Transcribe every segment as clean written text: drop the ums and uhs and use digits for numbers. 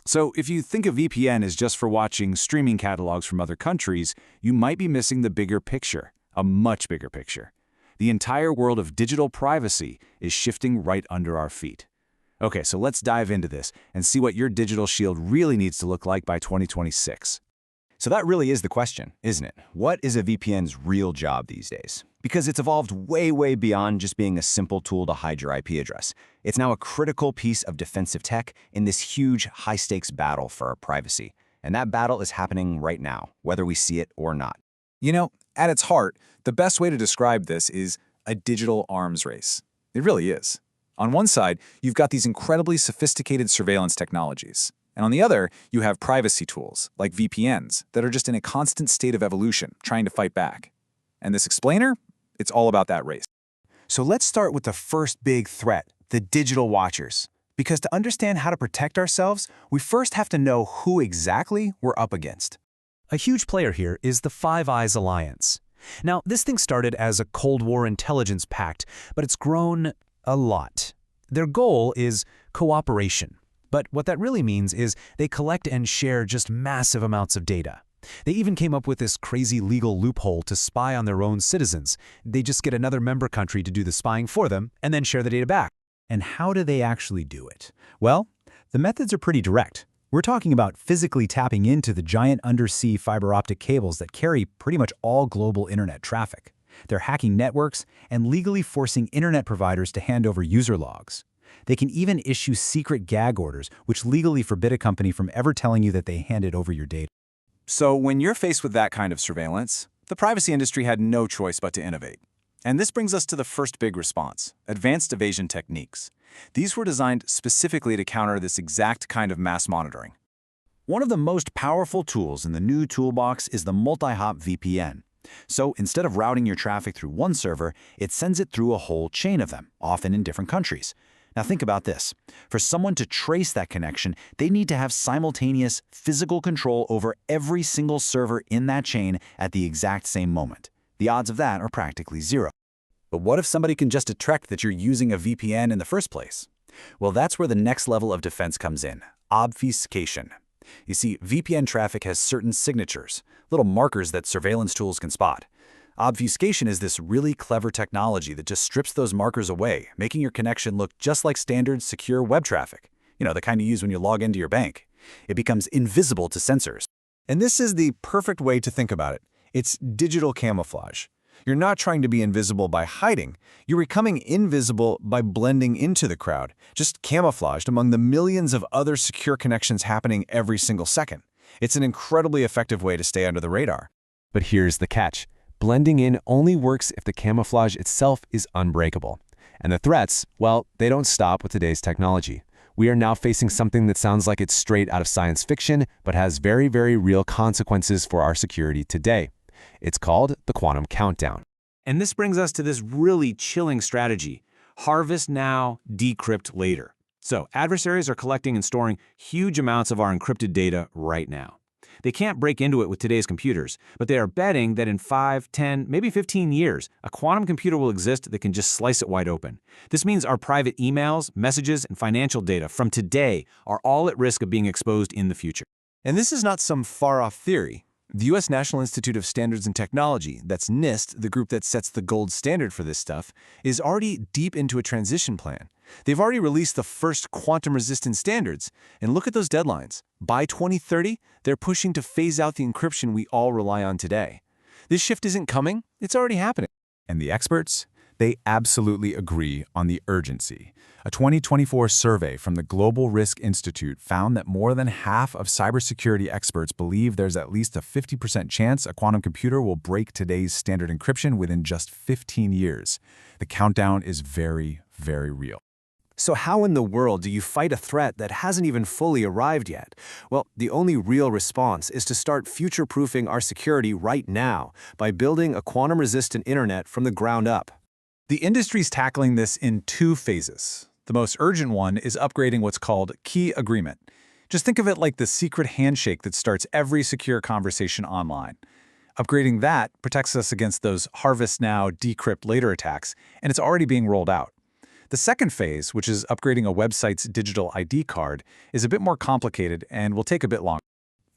So if you think a VPN is just for watching streaming catalogs from other countries, you might be missing the bigger picture, a much bigger picture. The entire world of digital privacy is shifting right under our feet. Okay, so let's dive into this and see what your digital shield really needs to look like by 2026. So that really is the question, isn't it? What is a VPN's real job these days? Because it's evolved way, way beyond just being a simple tool to hide your IP address. It's now a critical piece of defensive tech in this huge, high-stakes battle for our privacy. And that battle is happening right now, whether we see it or not. You know, at its heart, the best way to describe this is a digital arms race. It really is. On one side, you've got these incredibly sophisticated surveillance technologies. And on the other, you have privacy tools, like VPNs, that are just in a constant state of evolution, trying to fight back. And this explainer? It's all about that race. So let's start with the first big threat, the digital watchers. Because to understand how to protect ourselves, we first have to know who exactly we're up against. A huge player here is the Five Eyes Alliance. Now, this thing started as a Cold War intelligence pact, but it's grown a lot. Their goal is cooperation. But what that really means is they collect and share just massive amounts of data. They even came up with this crazy legal loophole to spy on their own citizens. They just get another member country to do the spying for them and then share the data back. And how do they actually do it? Well, the methods are pretty direct. We're talking about physically tapping into the giant undersea fiber optic cables that carry pretty much all global internet traffic. They're hacking networks and legally forcing internet providers to hand over user logs. They can even issue secret gag orders, which legally forbid a company from ever telling you that they handed over your data. So when you're faced with that kind of surveillance, the privacy industry had no choice but to innovate. And this brings us to the first big response, advanced evasion techniques. These were designed specifically to counter this exact kind of mass monitoring. One of the most powerful tools in the new toolbox is the multi-hop VPN. So instead of routing your traffic through one server, it sends it through a whole chain of them, often in different countries. Now think about this. For someone to trace that connection, they need to have simultaneous physical control over every single server in that chain at the exact same moment. The odds of that are practically zero. But what if somebody can just detect that you're using a VPN in the first place? Well, that's where the next level of defense comes in, obfuscation. You see, VPN traffic has certain signatures, little markers that surveillance tools can spot. Obfuscation is this really clever technology that just strips those markers away, making your connection look just like standard secure web traffic. You know, the kind you use when you log into your bank. It becomes invisible to sensors. And this is the perfect way to think about it. It's digital camouflage. You're not trying to be invisible by hiding. You're becoming invisible by blending into the crowd, just camouflaged among the millions of other secure connections happening every single second. It's an incredibly effective way to stay under the radar. But here's the catch. Blending in only works if the camouflage itself is unbreakable. And the threats, well, they don't stop with today's technology. We are now facing something that sounds like it's straight out of science fiction, but has very, very real consequences for our security today. It's called the quantum countdown. And this brings us to this really chilling strategy. Harvest now, decrypt later. So adversaries are collecting and storing huge amounts of our encrypted data right now. They can't break into it with today's computers, but they are betting that in 5, 10, maybe 15 years, a quantum computer will exist that can just slice it wide open. This means our private emails, messages, and financial data from today are all at risk of being exposed in the future. And this is not some far-off theory. The U.S. National Institute of Standards and Technology, that's NIST, the group that sets the gold standard for this stuff, is already deep into a transition plan. They've already released the first quantum-resistant standards, and look at those deadlines. By 2030, they're pushing to phase out the encryption we all rely on today. This shift isn't coming, it's already happening. And the experts? They absolutely agree on the urgency. A 2024 survey from the Global Risk Institute found that more than half of cybersecurity experts believe there's at least a 50% chance a quantum computer will break today's standard encryption within just 15 years. The countdown is very, very real. So how in the world do you fight a threat that hasn't even fully arrived yet? Well, the only real response is to start future-proofing our security right now by building a quantum-resistant internet from the ground up. The industry's tackling this in two phases. The most urgent one is upgrading what's called key agreement. Just think of it like the secret handshake that starts every secure conversation online. Upgrading that protects us against those harvest now, decrypt later attacks, and it's already being rolled out. The second phase, which is upgrading a website's digital ID card, is a bit more complicated and will take a bit longer.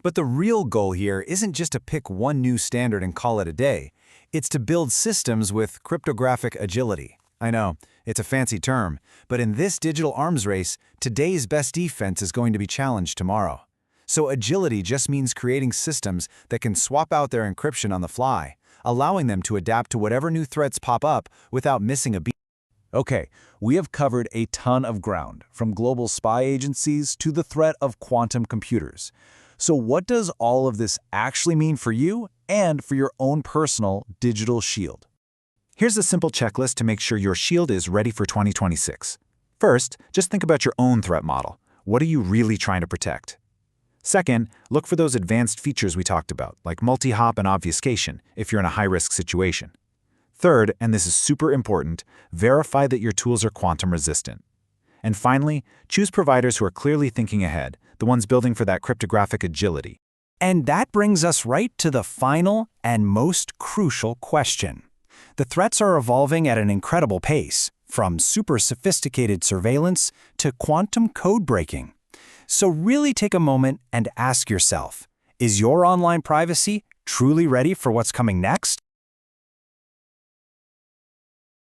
But the real goal here isn't just to pick one new standard and call it a day. It's to build systems with cryptographic agility. I know, it's a fancy term, but in this digital arms race, today's best defense is going to be challenged tomorrow. So agility just means creating systems that can swap out their encryption on the fly, allowing them to adapt to whatever new threats pop up without missing a beat. Okay, we have covered a ton of ground, from global spy agencies to the threat of quantum computers. So what does all of this actually mean for you and for your own personal digital shield? Here's a simple checklist to make sure your shield is ready for 2026. First, just think about your own threat model. What are you really trying to protect? Second, look for those advanced features we talked about, like multi-hop and obfuscation, if you're in a high-risk situation. Third, and this is super important, verify that your tools are quantum resistant. And finally, choose providers who are clearly thinking ahead, the ones building for that cryptographic agility. And that brings us right to the final and most crucial question. The threats are evolving at an incredible pace, from super sophisticated surveillance to quantum code breaking. So really take a moment and ask yourself, is your online privacy truly ready for what's coming next?